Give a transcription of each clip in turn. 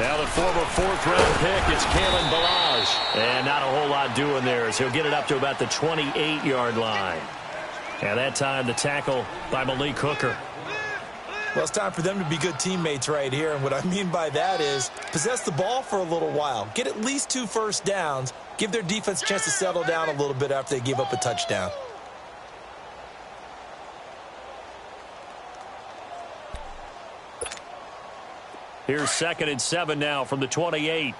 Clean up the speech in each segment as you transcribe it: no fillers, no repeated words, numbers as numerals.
Now the former fourth-round pick, it's Kalen Ballage. And not a whole lot doing there as he'll get it up to about the 28-yard line. And that time the tackle by Malik Hooker. Well, it's time for them to be good teammates right here. And what I mean by that is possess the ball for a little while. Get at least 2 first downs. Give their defense a chance to settle down a little bit after they give up a touchdown. Here's 2nd and 7 now from the 28.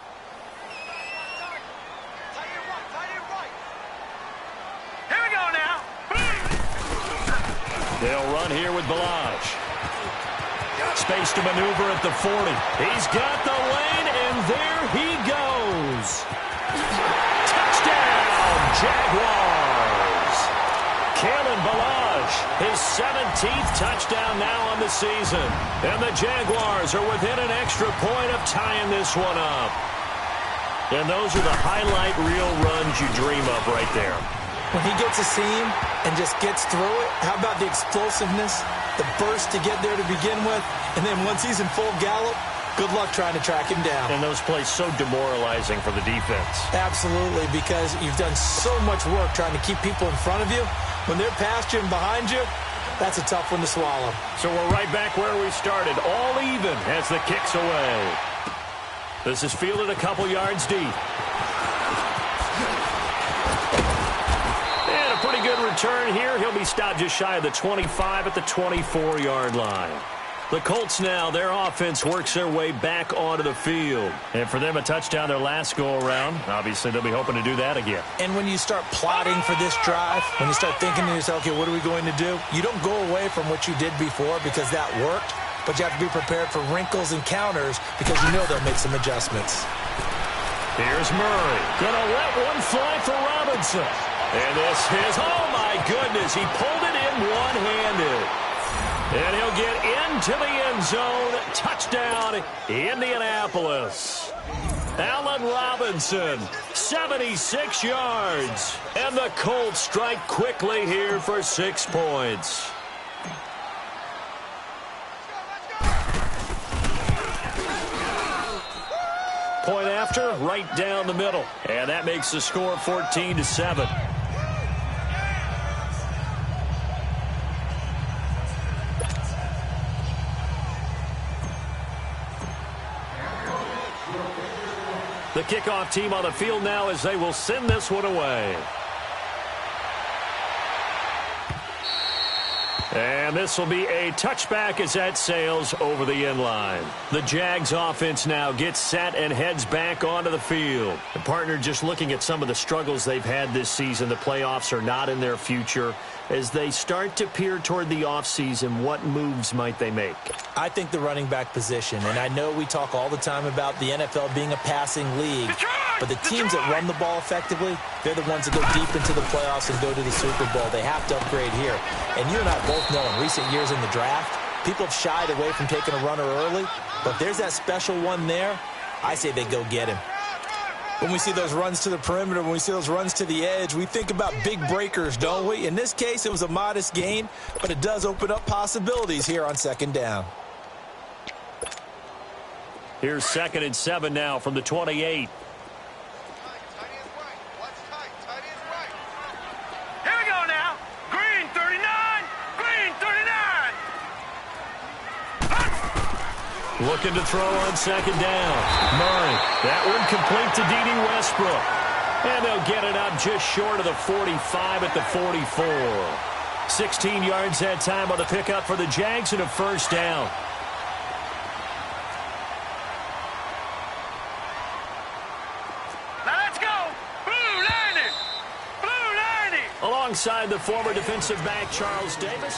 They'll run here with Ballage. Space to maneuver at the 40. He's got the lane, and there he goes. Touchdown, Jaguars. Kalen Ballage, his 17th touchdown now on the season. And the Jaguars are within an extra point of tying this one up. And those are the highlight reel runs you dream of right there. When he gets a seam and just gets through it, how about the explosiveness, the burst to get there to begin with, and then once he's in full gallop, good luck trying to track him down. And those plays so demoralizing for the defense. Absolutely, because you've done so much work trying to keep people in front of you. When they're past you and behind you, that's a tough one to swallow. So we're right back where we started, all even as the kick's away. This is fielded a couple yards deep. Pretty good return here. He'll be stopped just shy of the 25 at the 24-yard line. The Colts now, their offense works their way back onto the field. And for them, a touchdown their last go-around. Obviously, they'll be hoping to do that again. And when you start plotting for this drive, when you start thinking to yourself, okay, what are we going to do? You don't go away from what you did before because that worked, but you have to be prepared for wrinkles and counters because you know they'll make some adjustments. Here's Murray. Gonna let one fly for Robinson. And this is, oh my goodness, he pulled it in one-handed. And he'll get into the end zone. Touchdown, Indianapolis. Allen Robinson, 76 yards. And the Colts strike quickly here for 6 points. Point after, right down the middle. And that makes the score 14-7. The kickoff team on the field now as they will send this one away. And this will be a touchback as that sails over the end line. The Jags offense now gets set and heads back onto the field. The partner just looking at some of the struggles they've had this season. The playoffs are not in their future. As they start to peer toward the offseason, what moves might they make? I think the running back position, and I know we talk all the time about the NFL being a passing league, but the teams that run the ball effectively, they're the ones that go deep into the playoffs and go to the Super Bowl. They have to upgrade here. And you and I both know in recent years in the draft, people have shied away from taking a runner early, but there's that special one there. I say they go get him. When we see those runs to the perimeter, when we see those runs to the edge, we think about big breakers, don't we? In this case, it was a modest gain, but it does open up possibilities here on 2nd down. Here's 2nd and 7 now from the 28. Looking to throw on 2nd down. Murray. That one complete to D.D. Westbrook. And they'll get it up just short of the 45 at the 44. 16 yards that time on the pickup for the Jags and a first down. Now let's go. Blue Lightning. Blue Lightning. Alongside the former defensive back Charles Davis.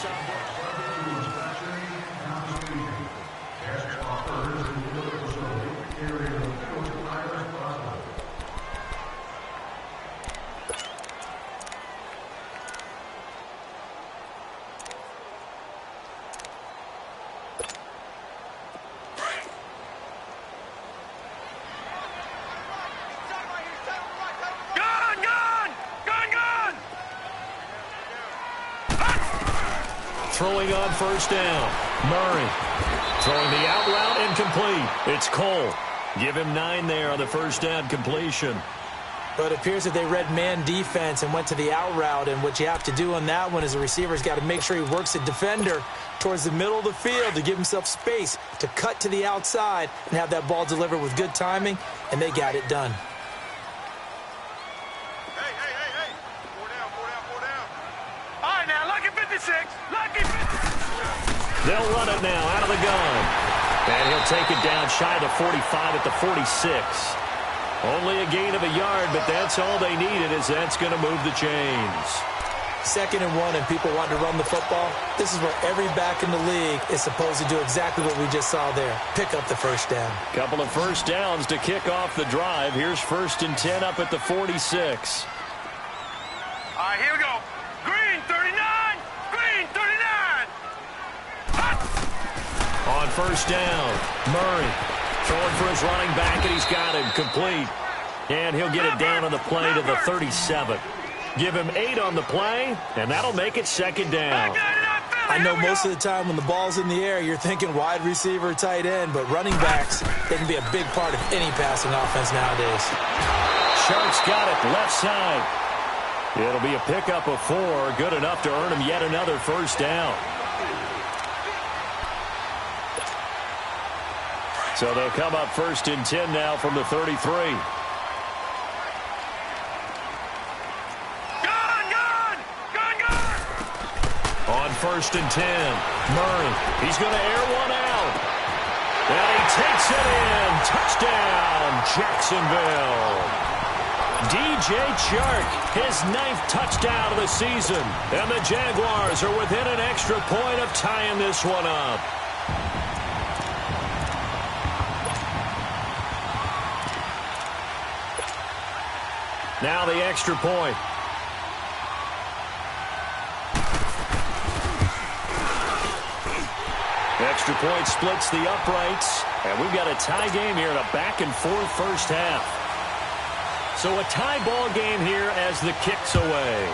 Throwing on first down. Murray throwing the out route incomplete. It's Cole. Give him 9 there on the first down completion. But it appears that they read man defense and went to the out route, and what you have to do on that one is the receiver's got to make sure he works the defender towards the middle of the field to give himself space to cut to the outside and have that ball delivered with good timing, and they got it done. Hey. 4 down. All right, now, lucky 56. Lucky 56. They'll run it now out of the gun. And he'll take it down shy of the 45 at the 46. Only a gain of a yard, but that's all they needed, as that's going to move the chains. 2nd and 1, and people want to run the football. This is where every back in the league is supposed to do exactly what we just saw there. Pick up the first down. Couple of first downs to kick off the drive. Here's 1st and 10 up at the 46. All right, here we go. Green 39. Green 39. On first down, Murray throwing for his running back, and he's got him complete. And he'll get it down on the play to the 37. Give him 8 on the play, and that'll make it 2nd down. I know most of the time when the ball's in the air, you're thinking wide receiver, tight end, but running backs, they can be a big part of any passing offense nowadays. Shark's got it left side. It'll be a pickup of 4, good enough to earn him yet another first down. So they'll come up 1st and 10 now from the 33. On 1st and 10, Murray, he's going to air one out. And he takes it in. Touchdown, Jacksonville. DJ Chark, his 9th touchdown of the season. And the Jaguars are within an extra point of tying this one up. Now the extra point. Extra point splits the uprights. And we've got a tie game here in a back-and-forth first half. So a tie ball game here as the kick's away.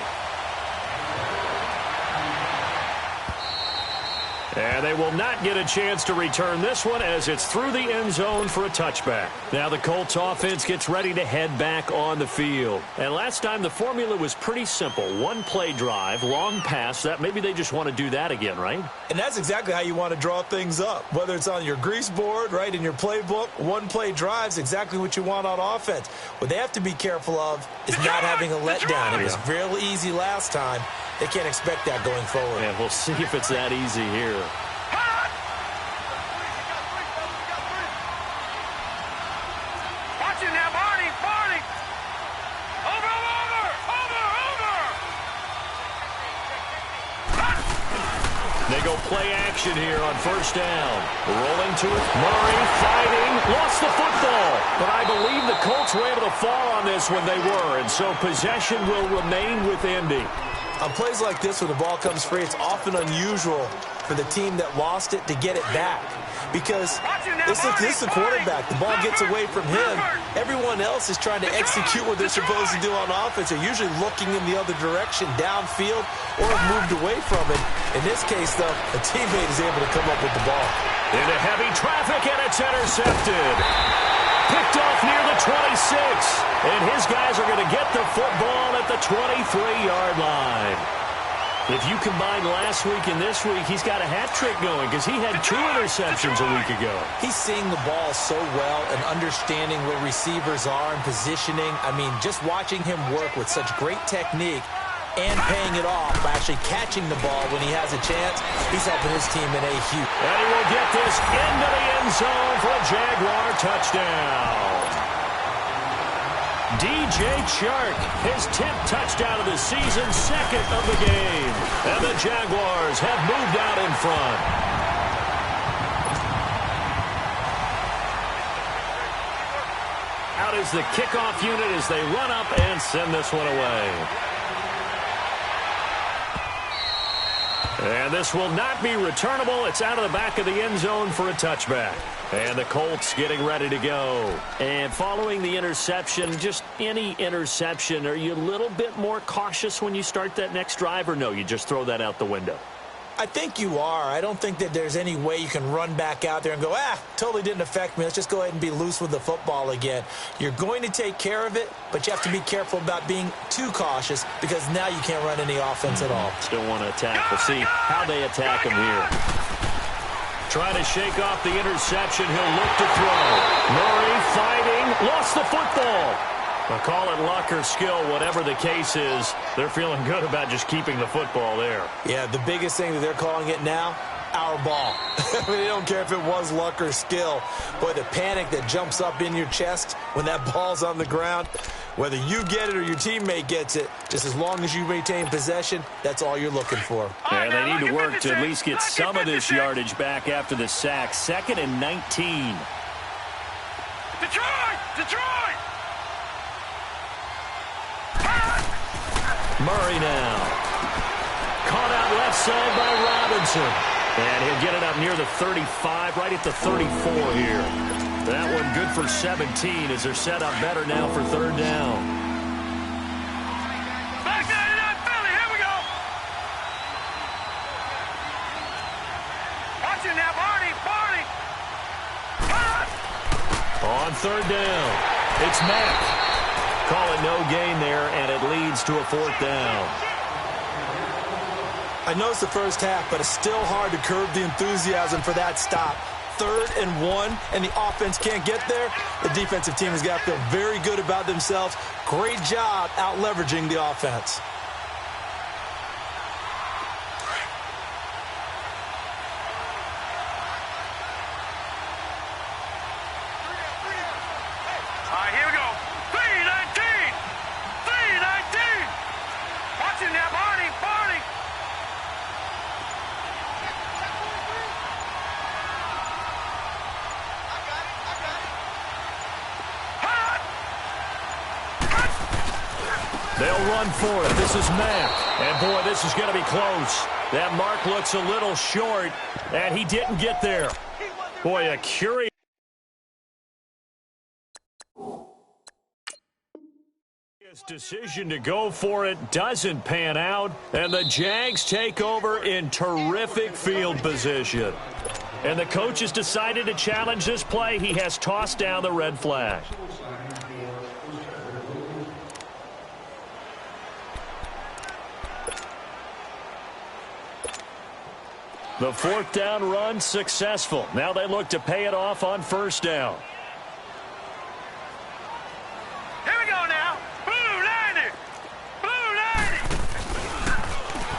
And they will not get a chance to return this one as it's through the end zone for a touchback. Now the Colts offense gets ready to head back on the field. And last time the formula was pretty simple. 1-play drive, long pass. That maybe they just want to do that again, right? And that's exactly how you want to draw things up. Whether it's on your grease board, right, in your playbook, 1-play drive's exactly what you want on offense. What they have to be careful of is not having a letdown. It was real easy last time. They can't expect that going forward. And we'll see if it's that easy here. Watch it now, Barney. Over. They go play action here on first down. Rolling to it. Murray fighting. Lost the football. But I believe the Colts were able to fall on this when they were. And so possession will remain with Indy. On plays like this, when the ball comes free, it's often unusual for the team that lost it to get it back. Because this is the quarterback. The ball gets away from him. Everyone else is trying to execute what they're supposed to do on offense. They're usually looking in the other direction, downfield, or have moved away from it. In this case, though, a teammate is able to come up with the ball. Into heavy traffic, and it's intercepted. Picked off near the 26. And his guys are going to get the football at the 23-yard line. If you combine last week and this week, he's got a hat trick going because he had 2 interceptions a week ago. He's seeing the ball so well and understanding where receivers are and positioning. I mean, just watching him work with such great technique and paying it off by actually catching the ball when he has a chance, he's helping his team in a huge. And he will get this into the end zone for a Jaguar touchdown. DJ Chark, his 10th touchdown of the season, 2nd of the game. And the Jaguars have moved out in front. Out is the kickoff unit as they run up and send this one away. And this will not be returnable. It's out of the back of the end zone for a touchback. And the Colts getting ready to go. And following the interception, just any interception, are you a little bit more cautious when you start that next drive, or no, you just throw that out the window? I think you are. I don't think that there's any way you can run back out there and go, totally didn't affect me. Let's just go ahead and be loose with the football again. You're going to take care of it, but you have to be careful about being too cautious because now you can't run any offense at all. Still want to attack. We'll see how they attack him here. Trying to shake off the interception. He'll look to throw. Murray fighting. Lost the football. I'll call it luck or skill, whatever the case is. They're feeling good about just keeping the football there. Yeah, the biggest thing that they're calling it now, our ball. I mean, they don't care if it was luck or skill. Boy, the panic that jumps up in your chest when that ball's on the ground, whether you get it or your teammate gets it, just as long as you maintain possession, that's all you're looking for. And they need to work to at least get some of this yardage back after the sack. 2nd and 19. Detroit! Murray now. Caught out left side by Robinson. And he'll get it up near the 35, right at the 34 here. That one good for 17 as they're set up better now for 3rd down. Back down to Philly. Here we go. Watch it now, Barney. On 3rd down, it's Mack. Call it no gain there, and it leads to a 4th down. I know it's the first half, but it's still hard to curb the enthusiasm for that stop. 3rd and 1, and the offense can't get there. The defensive team has got to feel very good about themselves. Great job out-leveraging the offense. All right, here we go. 3-19. Watch it now, Barney. They'll run for it. This is Mack. And, boy, this is going to be close. That mark looks a little short, and he didn't get there. Boy, a curious decision to go for it doesn't pan out, and the Jags take over in terrific field position. And the coach has decided to challenge this play. He has tossed down the red flag. The 4th down run successful. Now they look to pay it off on 1st down. Here we go now. Blue 90.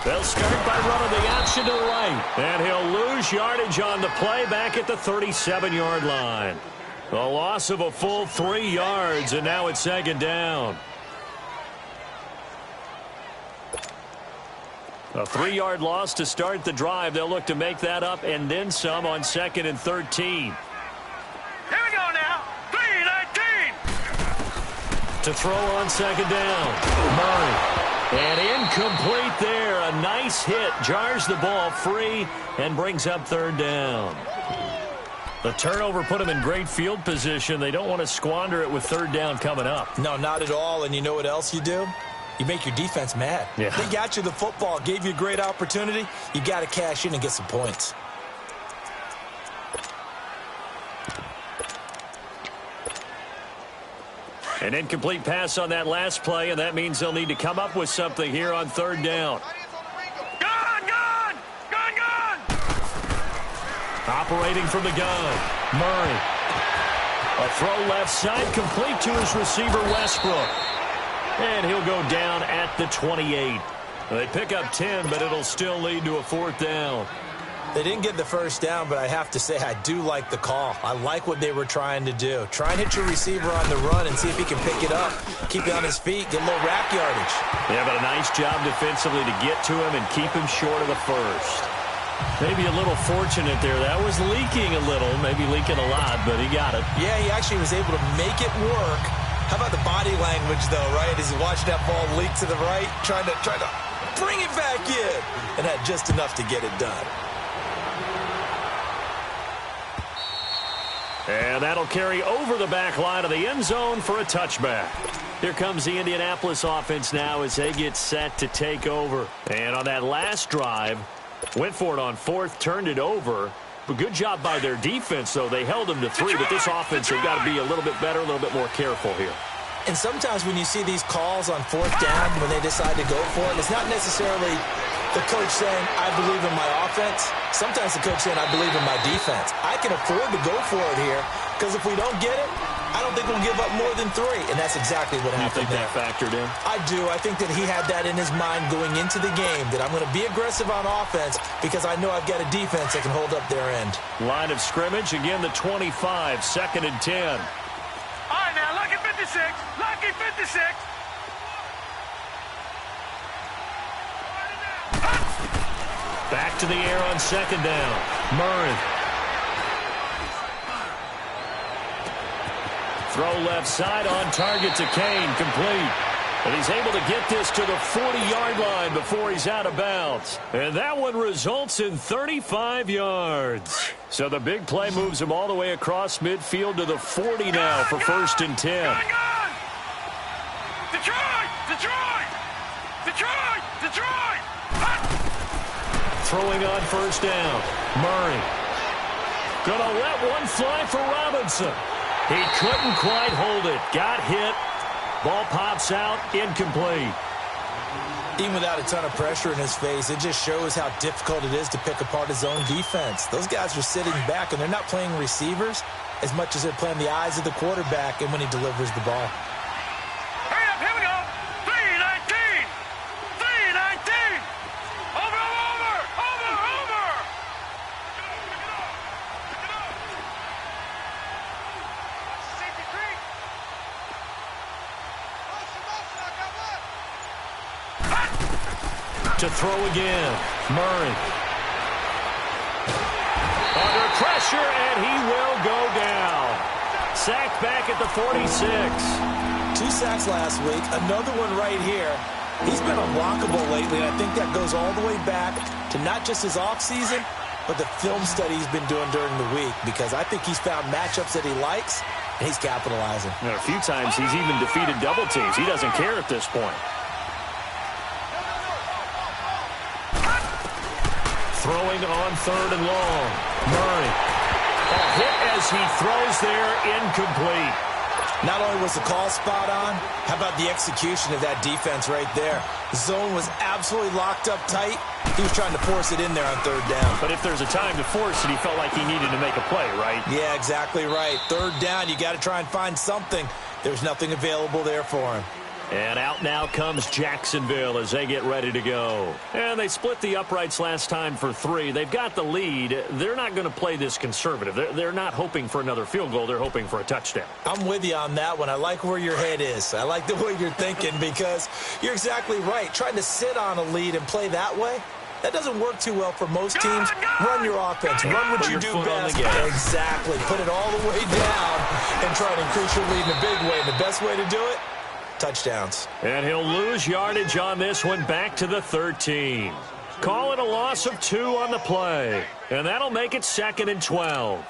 They'll start by running the option to the right. And he'll lose yardage on the play back at the 37-yard line. A loss of a full 3 yards, and now it's 2nd down. A 3-yard loss to start the drive. They'll look to make that up and then some on 2nd and 13. Here we go now. 3-19. To throw on 2nd down. Murray. And incomplete there. A nice hit. Jars the ball free and brings up 3rd down. The turnover put them in great field position. They don't want to squander it with 3rd down coming up. No, not at all. And you know what else you do? You make your defense mad. Yeah. They got you the football, gave you a great opportunity. You got to cash in and get some points. An incomplete pass on that last play, and that means they'll need to come up with something here on 3rd down. Gun! Operating from the gun. Murray. A throw left side, complete to his receiver, Westbrook. And he'll go down at the 28. They pick up 10, but it'll still lead to a 4th down. They didn't get the 1st down, but I have to say I do like the call. I like what they were trying to do. Try and hit your receiver on the run and see if he can pick it up. Keep it on his feet, get a little rack yardage. Yeah, but a nice job defensively to get to him and keep him short of the 1st. Maybe a little fortunate there. That was leaking a little, maybe leaking a lot, but he got it. Yeah, he actually was able to make it work. How about the body language, though, right? As he watched that ball leak to the right, trying to bring it back in, and had just enough to get it done. And that'll carry over the back line of the end zone for a touchback. Here comes the Indianapolis offense now as they get set to take over. And on that last drive, Went for it on fourth, turned it over. But good job by their defense, though. They held them to 3, but this offense, they've got to be a little bit better, a little bit more careful here. And sometimes when you see these calls on fourth down, when they decide to go for it, it's not necessarily the coach saying, I believe in my offense. Sometimes the coach saying, I believe in my defense. I can afford to go for it here, because if we don't get it, I don't think we'll give up more than 3. And that's exactly what happened there. You think that factored in? I do. I think that he had that in his mind going into the game, that I'm going to be aggressive on offense because I know I've got a defense that can hold up their end. Line of scrimmage, again the 25, 2nd and 10. All right, now, lucky 56. Lucky 56. Back to the air on 2nd down. Murray. Throw left side on target to Kane, complete. And he's able to get this to the 40-yard line before he's out of bounds. And that one results in 35 yards. So the big play moves him all the way across midfield to the 40 now for 1st and 10. Detroit! Detroit! Detroit! Detroit! Throwing on 1st down. Murray. Gonna let one fly for Robinson. He couldn't quite hold it. Got hit. Ball pops out. Incomplete. Even without a ton of pressure in his face, it just shows how difficult it is to pick apart his own defense. Those guys are sitting back, and they're not playing receivers as much as they're playing the eyes of the quarterback and when he delivers the ball. Hurry up, here we go. 3-19. 3-19. Over, over, over, over. Safety three. To throw again. Murray. Under pressure, and he will go down. Sacked back at the 46. 2 sacks last week. Another one right here. He's been unblockable lately, and I think that goes all the way back to not just his offseason, but the film study he's been doing during the week, because I think he's found matchups that he likes, and he's capitalizing. And a few times he's even defeated double teams. He doesn't care at this point. Throwing on 3rd and long. Murray. A hit as he throws there, incomplete. Not only was the call spot on, how about the execution of that defense right there? The zone was absolutely locked up tight. He was trying to force it in there on 3rd down. But if there's a time to force it, he felt like he needed to make a play, right? Yeah, exactly right. 3rd down, you got to try and find something. There's nothing available there for him. And out now comes Jacksonville as they get ready to go. And they split the uprights last time for 3. They've got the lead. They're not going to play this conservative. They're not hoping for another field goal. They're hoping for a touchdown. I'm with you on that one. I like where your head is. I like the way you're thinking, because you're exactly right. Trying to sit on a lead and play that way, that doesn't work too well for most teams. Run your offense. Run what you do best. Exactly. Put it all the way down and try to increase your lead in a big way. And the best way to do it, touchdowns. And he'll lose yardage on this one, back to the 13. Call it a loss of 2 on the play. And that'll make it 2nd and 12.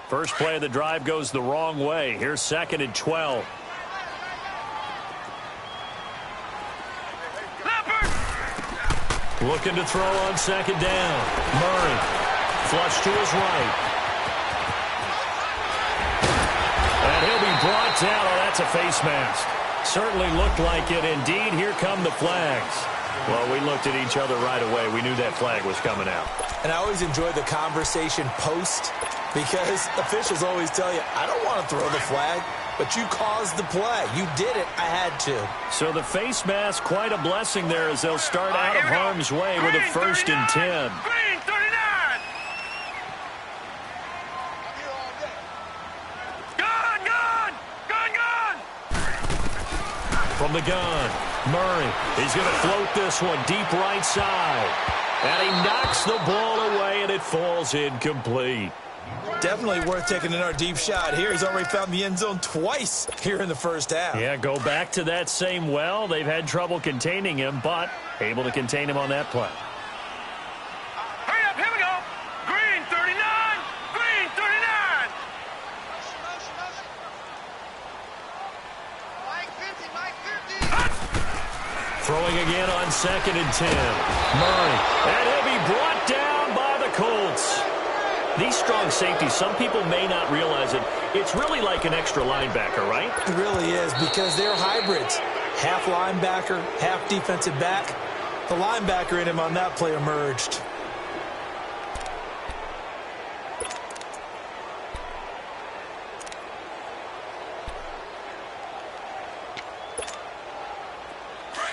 First play of the drive goes the wrong way. Here's 2nd and 12. Looking to throw on 2nd down. Murray. Flush to his right. And he'll be brought down. Oh, that's a face mask. Certainly looked like it. Indeed, here come the flags. Well, we looked at each other right away. We knew that flag was coming out. And I always enjoy the conversation post, because officials always tell you, I don't want to throw the flag, but you caused the play. You did it. I had to. So the face mask, quite a blessing there, as they'll start out of harm's way with a 1st and 10. Green 39. Gun, gun, gun, gun. From the gun, Murray. He's going to float this one deep right side. And he knocks the ball away, and it falls incomplete. Definitely worth taking another deep shot here. He's already found the end zone twice here in the first half. Yeah, go back to that same well. They've had trouble containing him, but able to contain him on that play. Hurry up, here we go. Green 39. Green 39. Mike 50, Mike 50. Throwing Going again on 2nd and 10. Murray. And he'll be brought down by the Colts. These strong safeties, some people may not realize it. It's really like an extra linebacker, right? It really is, because they're hybrids. Half linebacker, half defensive back. The linebacker in him on that play emerged.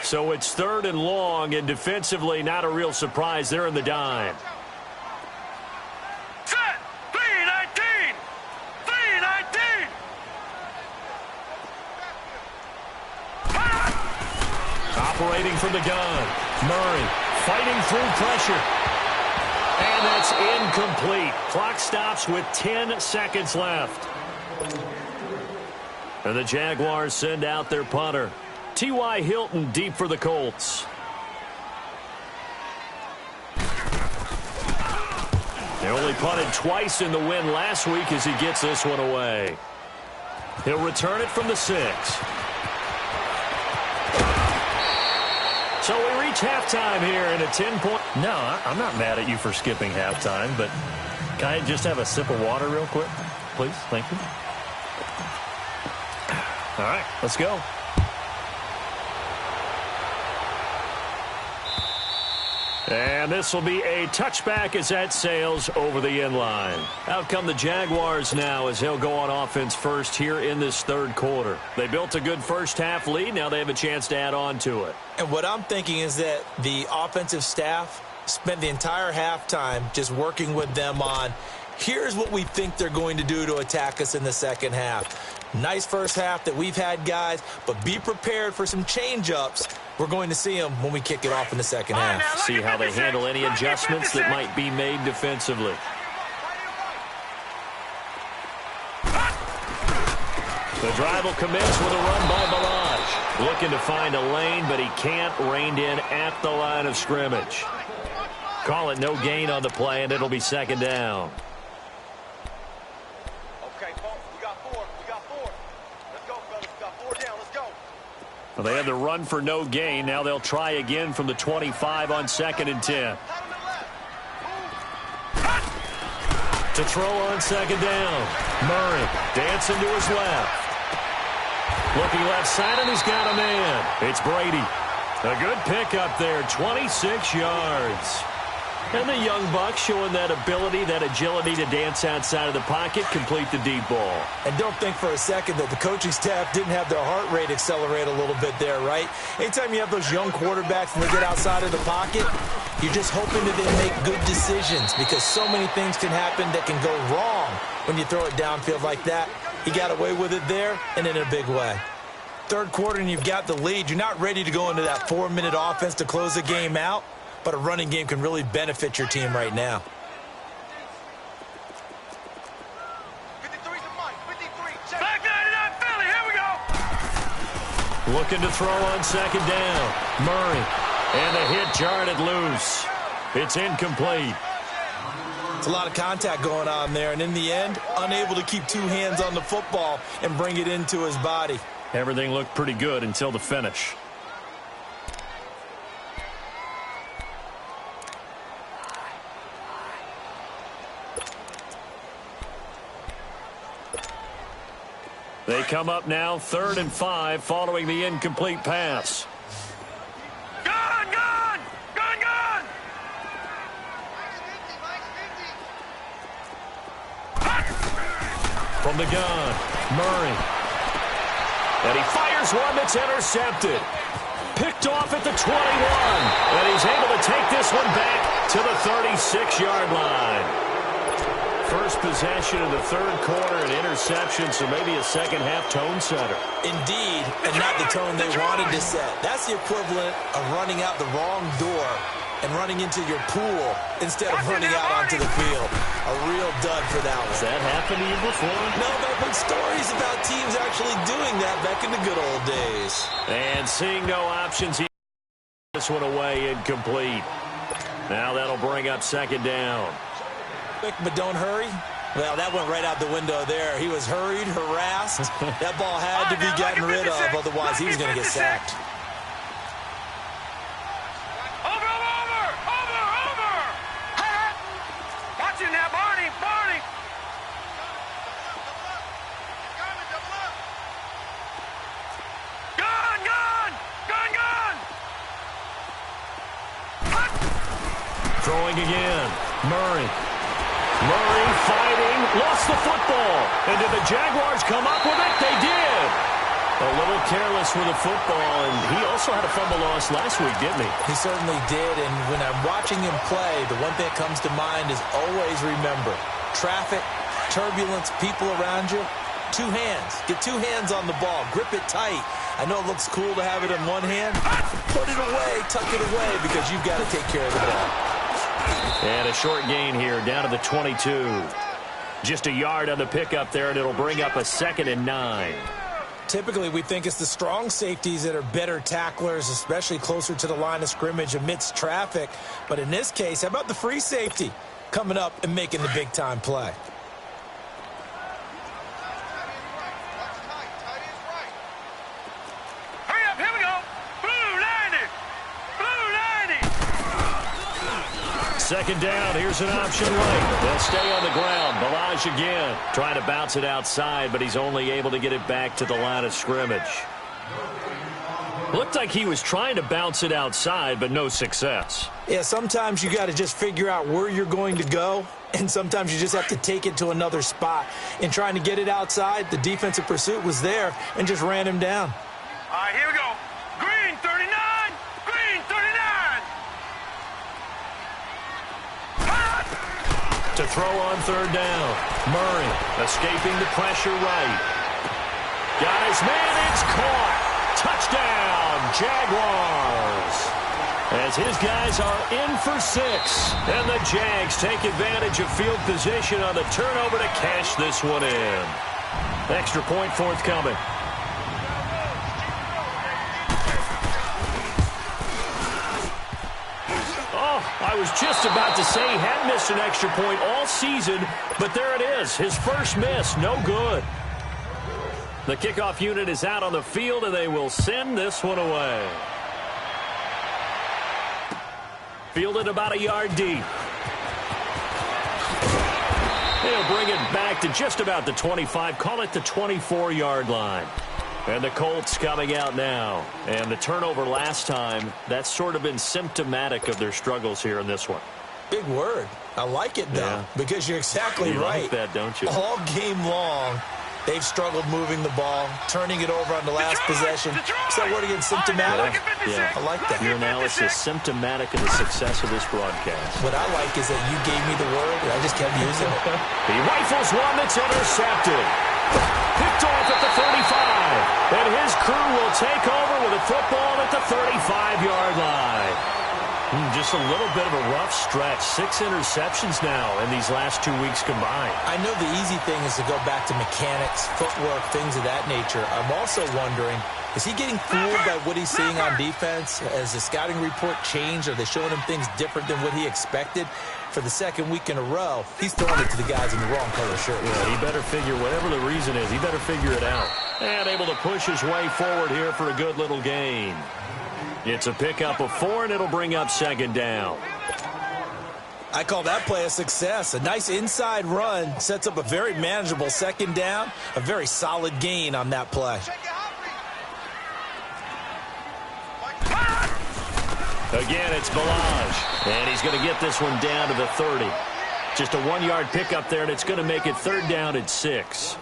So it's 3rd and long, and defensively not a real surprise. They're in the dime. Set! 3-19! 3-19! Operating from the gun. Murray fighting through pressure. And that's incomplete. Clock stops with 10 seconds left. And the Jaguars send out their punter. T.Y. Hilton deep for the Colts. They only punted twice in the win last week as he gets this one away. He'll return it from the 6. So we reach halftime here in a 10-point. No, I'm not mad at you for skipping halftime, but can I just have a sip of water real quick, please? Thank you. All right, let's go. And this will be a touchback as that sails over the end line. Out come the Jaguars now as he'll go on offense first here in this 3rd quarter. They built a good first-half lead. Now they have a chance to add on to it. And what I'm thinking is that the offensive staff spent the entire halftime just working with them on, here's what we think they're going to do to attack us in the second half. Nice first half that we've had, guys, but be prepared for some change-ups. We're going to see them when we kick it off in the second half. See how they handle any adjustments that might be made defensively. The drive will commence with a run by Balaj. Looking to find a lane, but he can't. Reined in at the line of scrimmage. Call it no gain on the play, and it'll be 2nd down. Well, they had the run for no gain. Now they'll try again from the 25 on 2nd and 10. To throw on 2nd down. Murray dancing to his left. Looking left side, and he's got a man. It's Brady. A good pickup there, 26 yards. And the young buck showing that ability, that agility to dance outside of the pocket, complete the deep ball. And don't think for a second that the coaching staff didn't have their heart rate accelerate a little bit there, right? Anytime you have those young quarterbacks and they get outside of the pocket, you're just hoping that they make good decisions, because so many things can happen that can go wrong when you throw it downfield like that. He got away with it there, and in a big way. 3rd quarter, and you've got the lead. You're not ready to go into that 4-minute offense to close the game out. But a running game can really benefit your team right now. 53's a Mike. 53. Back 99 Philly. Here we go. Looking to throw on 2nd down. Murray. And the hit jarred it loose. It's incomplete. It's a lot of contact going on there. And in the end, unable to keep 2 hands on the football and bring it into his body. Everything looked pretty good until the finish. They come up now 3rd and 5 following the incomplete pass. Gun, gun! Gun, gun! From the gun, Murray. And he fires one that's intercepted. Picked off at the 21. And he's able to take this one back to the 36-yard line. First possession of the 3rd quarter, an interception, so maybe a second-half tone setter. Indeed, and not the tone they wanted to set. That's the equivalent of running out the wrong door and running into your pool instead of running out onto the field. A real dud for that one. Has that happened to you before? No, but I've heard stories about teams actually doing that back in the good old days. And seeing no options, he this one away, incomplete. Now that'll bring up 2nd down. Quick, but don't hurry. Well, that went right out the window there. He was hurried, harassed. That ball had to be gotten rid of, otherwise he was going to get sacked. again. Murray. Murray fighting, lost the football. And did the Jaguars come up with it? They did. A little careless with the football, and he also had a fumble loss last week, didn't he? He certainly did, and when I'm watching him play, the one thing that comes to mind is always remember, traffic, turbulence, people around you, two hands. Get two hands on the ball. Grip it tight. I know it looks cool to have it in one hand. Put it away, tuck it away, because you've got to take care of the ball. And a short gain here, down to the 22. Just a yard on the pickup there, and it'll bring up a 2nd and 9. Typically, we think it's the strong safeties that are better tacklers, especially closer to the line of scrimmage amidst traffic. But in this case, how about the free safety coming up and making the big-time play? Hurry up, here we go. Blue 90. 2nd down, here's an option right. They'll stay on the ground. Balaj again, trying to bounce it outside, but he's only able to get it back to the line of scrimmage. Looked like he was trying to bounce it outside, but no success. Yeah, sometimes you got to just figure out where you're going to go, and sometimes you just have to take it to another spot. In trying to get it outside, the defensive pursuit was there and just ran him down. All right, here we go. Green 39. Green 39. To throw on 3rd down. Murray escaping the pressure right. Got his man, it's caught. Touchdown, Jaguars. As his guys are in for 6. And the Jags take advantage of field position on the turnover to cash this one in. Extra point forthcoming. I was just about to say he hadn't missed an extra point all season, but there it is. His first miss, no good. The kickoff unit is out on the field, and they will send this one away. Fielded about a yard deep. They'll bring it back to just about the 25, call it the 24-yard line. And the Colts coming out now. And the turnover last time, that's sort of been symptomatic of their struggles here in this one. Big word. I like it, though, because you're exactly right. You like that, don't you? All game long, they've struggled moving the ball, turning it over on the last possession. Is that word again, symptomatic? Yeah. I like that. Your analysis, symptomatic of the success of this broadcast. What I like is that you gave me the word, and I just kept using it. He rifles one that's intercepted. Picked off at the 35. And his crew will take over with a football at the 35-yard line. Just a little bit of a rough stretch. 6 interceptions now in these last 2 weeks combined. I know the easy thing is to go back to mechanics, footwork, things of that nature. I'm also wondering, is he getting fooled by what he's seeing on defense? Has the scouting report changed? Are they showing him things different than what he expected? For the 2nd week in a row, he's throwing it to the guys in the wrong color shirt. Yeah, he better figure, whatever the reason is, he better figure it out. And able to push his way forward here for a good little gain. It's a pickup of 4, and it'll bring up 2nd down. I call that play a success. A nice inside run sets up a very manageable 2nd down. A very solid gain on that play. Again, it's Balaj. And he's going to get this one down to the 30. Just a 1-yard pickup there, and it's going to make it 3rd down at 6.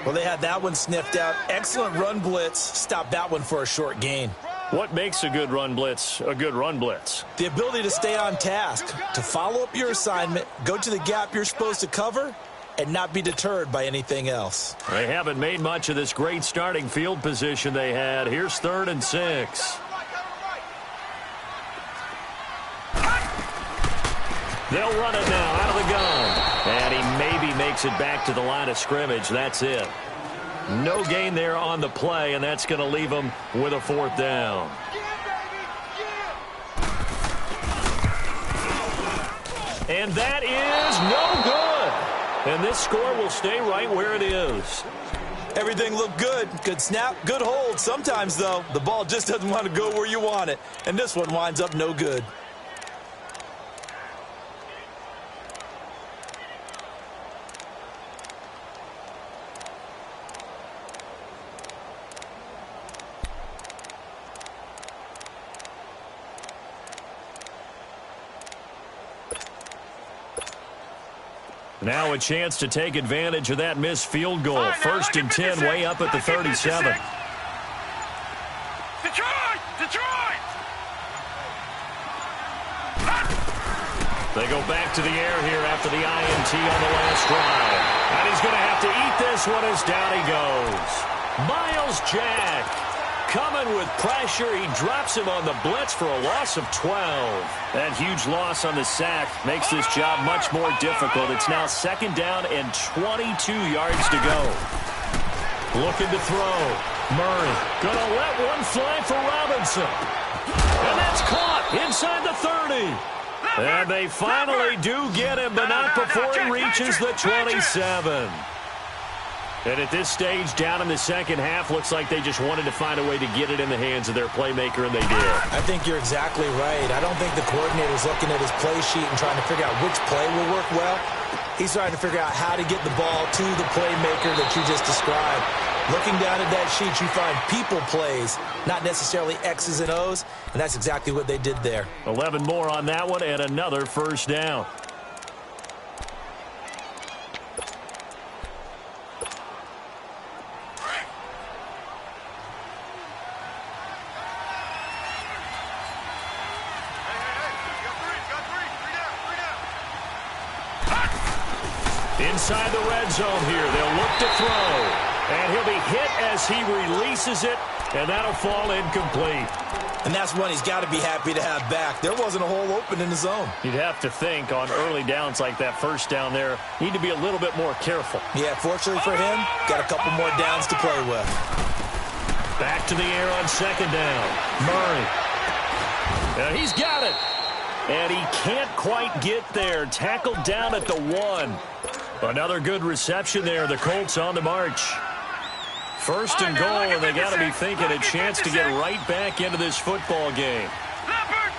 Well, they had that one sniffed out. Excellent run blitz. Stopped that one for a short gain. What makes a good run blitz a good run blitz? The ability to stay on task, to follow up your assignment, go to the gap you're supposed to cover, and not be deterred by anything else. They haven't made much of this great starting field position they had. Here's 3rd and 6. They'll run it now out of the gun. And he maybe makes it back to the line of scrimmage. That's it. No gain there on the play, and that's going to leave him with a 4th down. And that is no good. And this score will stay right where it is. Everything looked good. Good snap, good hold. Sometimes, though, the ball just doesn't want to go where you want it. And this one winds up no good. Now a chance to take advantage of that missed field goal. First and 10, way up at the 37. Detroit! They go back to the air here after the INT on the last drive. And he's going to have to eat this one as down he goes. Miles Jack coming with pressure. He drops him on the blitz for a loss of 12. That huge loss on the sack makes this job much more difficult. It's now second down and 22 yards to go. Looking to throw. Murray going to let one fly for Robinson. And that's caught inside the 30. And they finally do get him, but not before he reaches the 27. And at this stage, down in the second half, looks like they just wanted to find a way to get it in the hands of their playmaker, and they did. I think you're exactly right. I don't think the coordinator's looking at his play sheet and trying to figure out which play will work well. He's trying to figure out how to get the ball to the playmaker that you just described. Looking down at that sheet, you find people plays, not necessarily X's and O's, and that's exactly what they did there. 11 more on that one and another first down. Inside the red zone here, they'll look to throw. And he'll be hit as he releases it, and that'll fall incomplete. And that's one he's got to be happy to have back. There wasn't a hole open in the zone. You'd have to think on early downs like that first down there, need to be a little bit more careful. Yeah, fortunately for him, got a couple more downs to play with. Back to the air on second down. Murray. And he's got it. And he can't quite get there. Tackled down at the 1. Another good reception there. The Colts on the march. First and goal, and they got to be thinking a chance to get right back into this football game. Leopard!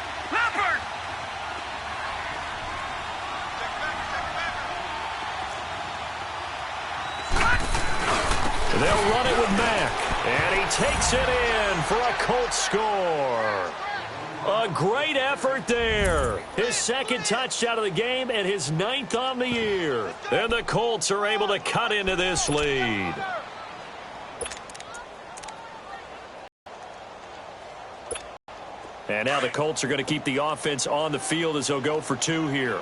They'll run it with Mack, and he takes it in for a Colts score. A great effort there. His second touchdown of the game and his 9th on the year. And the Colts are able to cut into this lead. And now the Colts are going to keep the offense on the field as they'll go for 2 here.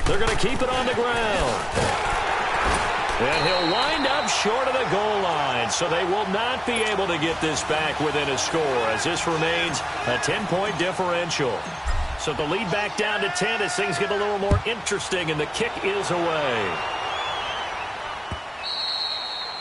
They're going to keep it on the ground. And he'll wind up short of the goal line, so they will not be able to get this back within a score as this remains a 10-point differential. So the lead back down to 10 as things get a little more interesting, and the kick is away.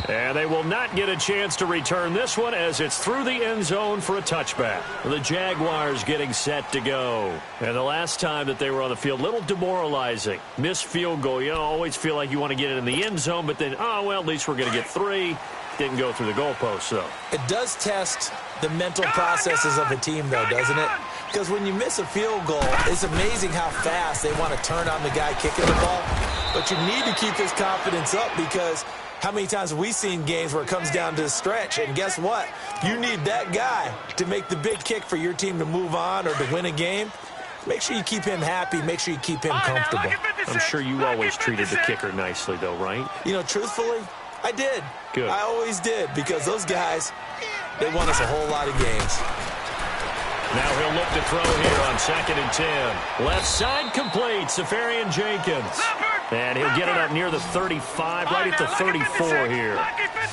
And they will not get a chance to return this one as it's through the end zone for a touchback. The Jaguars getting set to go. And the last time that they were on the field, a little demoralizing. Missed field goal. You always feel like you want to get it in the end zone, but then, oh, well, at least we're going to get 3. Didn't go through the goalpost, though. It does test the mental processes of a team, though, doesn't it? Because when you miss a field goal, it's amazing how fast they want to turn on the guy kicking the ball. But you need to keep his confidence up because how many times have we seen games where it comes down to the stretch? And guess what? You need that guy to make the big kick for your team to move on or to win a game. Make sure you keep him happy. Make sure you keep him comfortable. I'm sure you always treated the kicker nicely, though, right? You know, truthfully, I did. Good. I always did because those guys, they won us a whole lot of games. Now he'll look to throw here on 2nd and 10. Left side complete, Safarian Jenkins. And he'll get it up near the 35, right at the 34 here.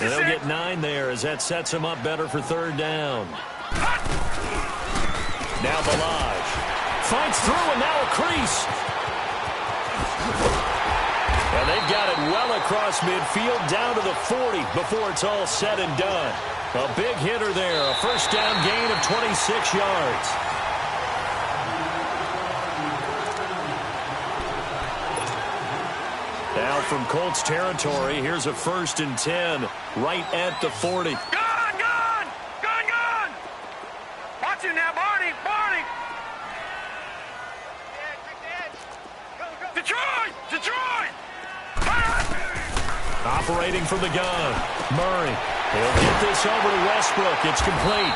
And they'll get 9 there as that sets him up better for 3rd down. Now Balaj fights through and now a crease. And they've got it well across midfield down to the 40 before it's all said and done. A big hitter there, a first down gain of 26 yards. Now from Colts territory, here's a 1st and 10 right at the 40. Gone! Watch him now, Barney! Detroit! Operating from the gun. Murray. He'll get this over to Westbrook. It's complete.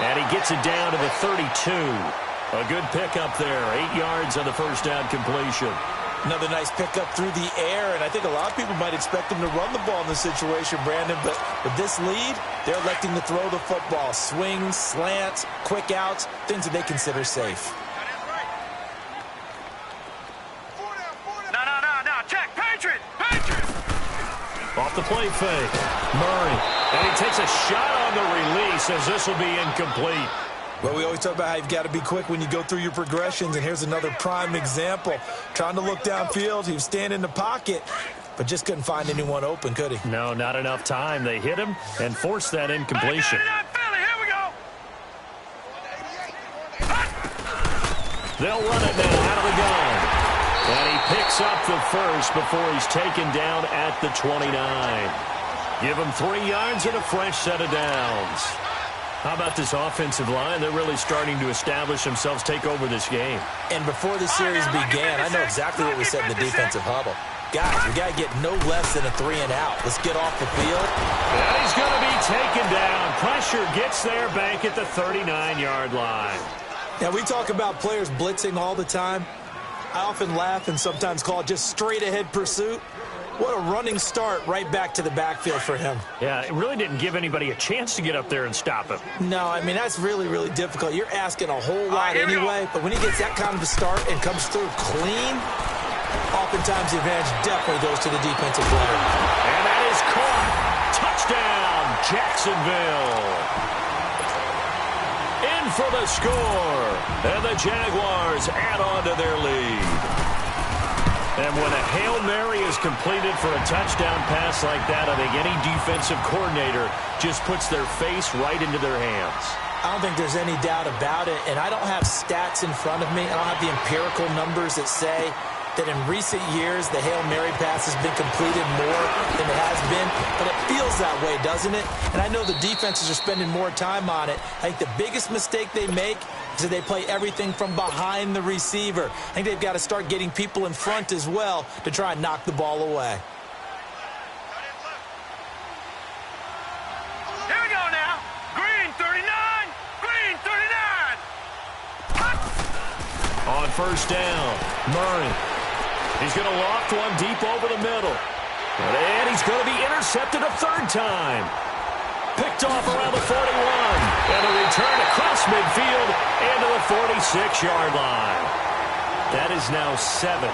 And he gets it down to the 32. A good pickup there. 8 yards on the first down completion. Another nice pickup through the air, and I think a lot of people might expect him to run the ball in this situation, Brandon, but with this lead, they're electing to throw the football. Swings, slants, quick outs, things that they consider safe. No. Check. Patriot. Off the play fake. Murray. And he takes a shot on the release as this will be incomplete. Well, we always talk about how you've got to be quick when you go through your progressions, and here's another prime example. Trying to look downfield, he was standing in the pocket, but just couldn't find anyone open, could he? No, not enough time. They hit him and forced that incompletion. Here we go. They'll run it now out of the gun. And he picks up the first before he's taken down at the 29. Give him 3 yards and a fresh set of downs. How about this offensive line? They're really starting to establish themselves, take over this game. And before the series began, I know exactly what we said in the defensive huddle. Guys, we got to get no less than a 3 and out. Let's get off the field. And he's going to be taken down. Pressure gets there back at the 39-yard line. Now, we talk about players blitzing all the time. I often laugh and sometimes call it just straight-ahead pursuit. What a running start right back to the backfield for him. Yeah, it really didn't give anybody a chance to get up there and stop him. No, I mean, that's really, really difficult. You're asking a whole lot anyway, but when he gets that kind of a start and comes through clean, oftentimes the advantage definitely goes to the defensive player. And that is caught. Touchdown, Jacksonville. In for the score. And the Jaguars add on to their lead. And when a Hail Mary is completed for a touchdown pass like that, I think any defensive coordinator just puts their face right into their hands. I don't think there's any doubt about it, and I don't have stats in front of me. I don't have the empirical numbers that say that in recent years the Hail Mary pass has been completed more than it has been, but it feels that way, doesn't it? And I know the defenses are spending more time on it. I think the biggest mistake they make is that they play everything from behind the receiver. I think they've got to start getting people in front as well to try and knock the ball away. Here we go now. Green 39. Green 39. On first down, Murray. He's going to loft one deep over the middle. And he's going to be intercepted a third time. Picked off around the 41. And a return across midfield into the 46-yard line. That is now 7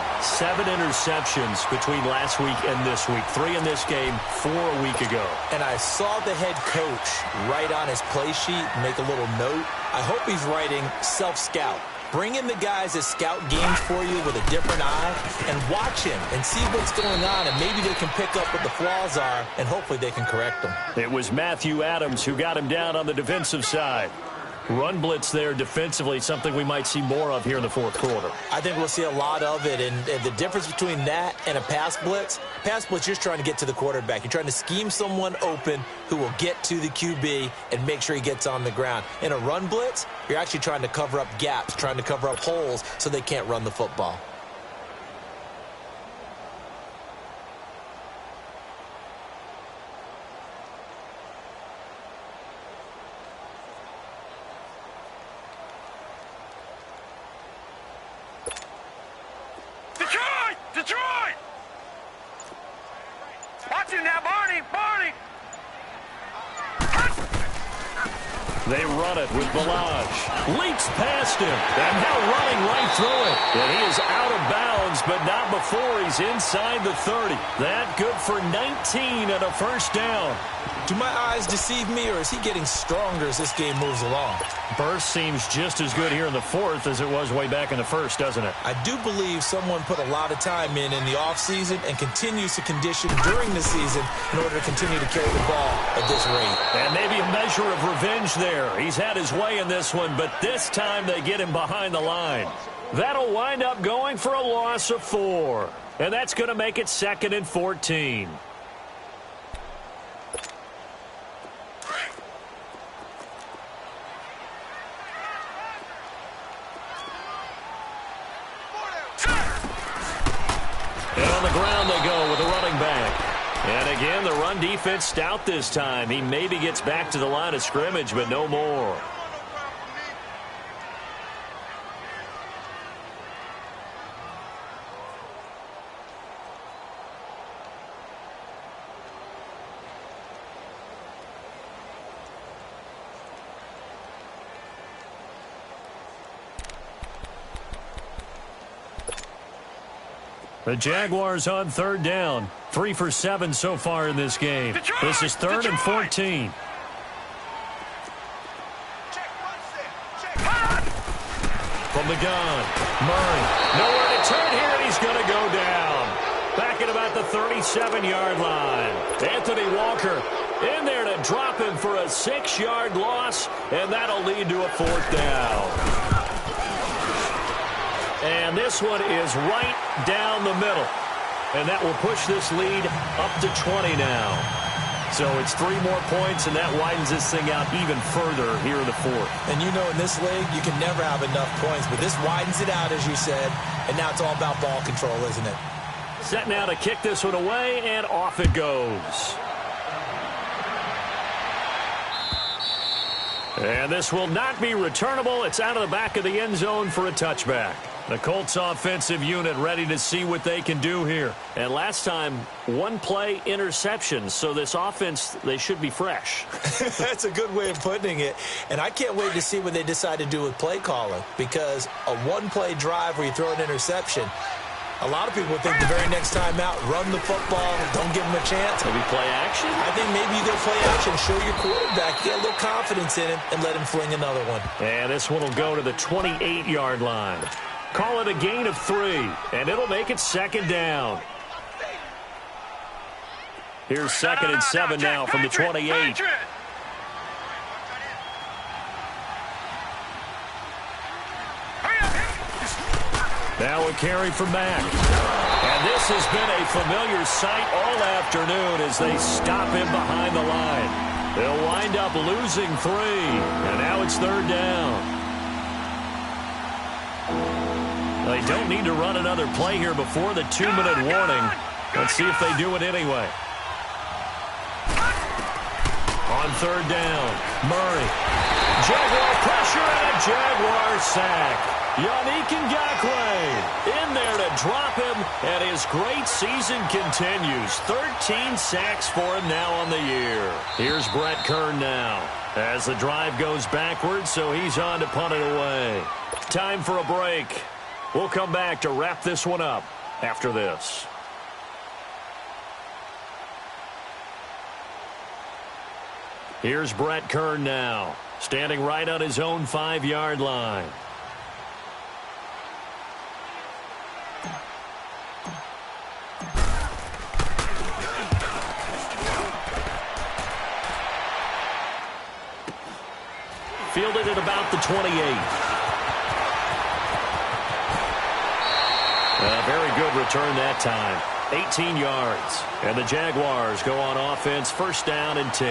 interceptions between last week and this week. 3 in this game, 4 a week ago. And I saw the head coach write on his play sheet, make a little note. I hope he's writing self-scout. Bring in the guys that scout games for you with a different eye and watch him and see what's going on, and maybe they can pick up what the flaws are, and hopefully they can correct them. It was Matthew Adams who got him down on the defensive side. Run blitz there defensively, something we might see more of here in the fourth quarter. I think we'll see a lot of it, and the difference between that and a pass blitz, you're just trying to get to the quarterback. You're trying to scheme someone open who will get to the QB and make sure he gets on the ground. In a run blitz, you're actually trying to cover up gaps, trying to cover up holes so they can't run the football. Detroit! Watch it now, Barney! They run it with Balaj. Leaps past him. And now running right through it. And he is out of bounds, but not before he's inside the 30. That good for 19 and a first down. Do my eyes deceive me, or is he getting stronger as this game moves along? Burst seems just as good here in the fourth as it was way back in the first, doesn't it? I do believe someone put a lot of time in the offseason and continues to condition during the season in order to continue to carry the ball at this rate. And maybe a measure of revenge there. He's had his way in this one, but this time they get him behind the line. That'll wind up going for a loss of 4. And that's going to make it 2nd and 14. And on the ground they go with a running back. And And again, the run defense stout this time. He maybe gets back to the line of scrimmage, but no more. The Jaguars on third down. 3 for 7 so far in this game. This is 3rd and 14. From the gun, Murray. Nowhere to turn here, and he's going to go down. Back at about the 37-yard line. Anthony Walker in there to drop him for a 6-yard loss, and that'll lead to a 4th down. And this one is right down the middle. And that will push this lead up to 20 now. So it's 3 more points, and that widens this thing out even further here in the 4th. And you know in this league, you can never have enough points. But this widens it out, as you said. And now it's all about ball control, isn't it? Set now to kick this one away, and off it goes. And this will not be returnable. It's out of the back of the end zone for a touchback. The Colts offensive unit ready to see what they can do here. And last time, 1-play interception. So this offense, they should be fresh. That's a good way of putting it. And I can't wait to see what they decide to do with play calling. Because a 1-play drive where you throw an interception, a lot of people think the very next time out, run the football, don't give them a chance. Maybe play action? I think maybe you go play action, show your quarterback, get a little confidence in him, and let him fling another one. And this one will go to the 28-yard line. Call it a gain of 3, and it'll make it 2nd down. Here's 2nd and 7 now from the 28. Now a carry from Mack. And this has been a familiar sight all afternoon as they stop him behind the line. They'll wind up losing 3, and now it's 3rd down. They don't need to run another play here before the 2-minute warning. Let's see if they do it anyway. On 3rd down, Murray. Jaguar pressure and a Jaguar sack. Yannick Ngakoue in there to drop him, and his great season continues. 13 sacks for him now on the year. Here's Brett Kern now as the drive goes backwards, so he's on to punt it away. Time for a break. We'll come back to wrap this one up after this. Here's Brett Kern now, standing right on his own 5-yard line. Fielded at about the 28. A very good return that time. 18 yards. And the Jaguars go on offense, 1st down and 10.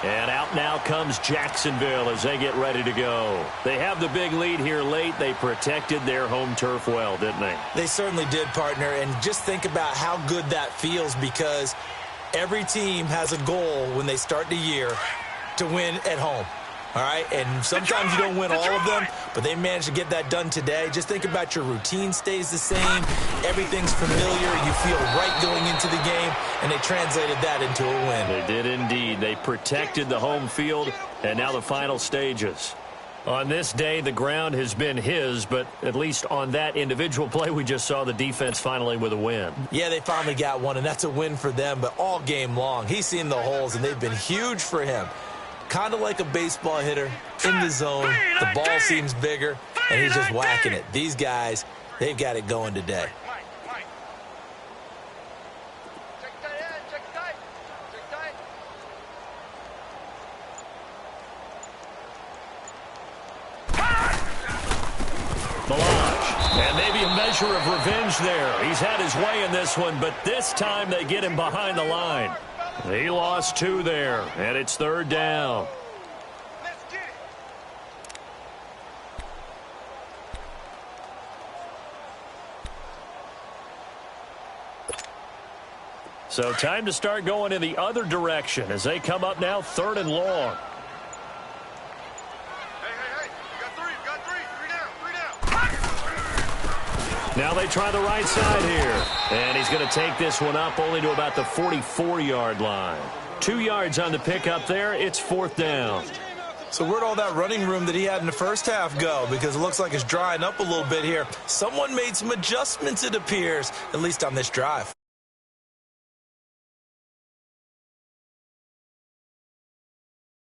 And out now comes Jacksonville as they get ready to go. They have the big lead here late. They protected their home turf well, didn't they? They certainly did, partner. And just think about how good that feels, because every team has a goal when they start the year to win at home. All right, and sometimes you don't win all of them, but they managed to get that done today. Just think about your routine stays the same. Everything's familiar. You feel right going into the game, and they translated that into a win. They did indeed. They protected the home field, and now the final stages. On this day, the ground has been his, but at least on that individual play, we just saw the defense finally with a win. Yeah, they finally got one, and that's a win for them, but all game long, he's seen the holes, and they've been huge for him. Kind of like a baseball hitter in the zone. The ball seems bigger, and he's just whacking it. These guys, they've got it going today. And maybe a measure of revenge there. He's had his way in this one, but this time they get him behind the line. He lost 2 there, and it's 3rd down. So time to start going in the other direction as they come up now 3rd and long. Hey, you got three down. Now they try the right side here. And he's going to take this one up only to about the 44-yard line. 2 yards on the pickup there. It's 4th down. So where'd all that running room that he had in the first half go? Because it looks like it's drying up a little bit here. Someone made some adjustments, it appears, at least on this drive.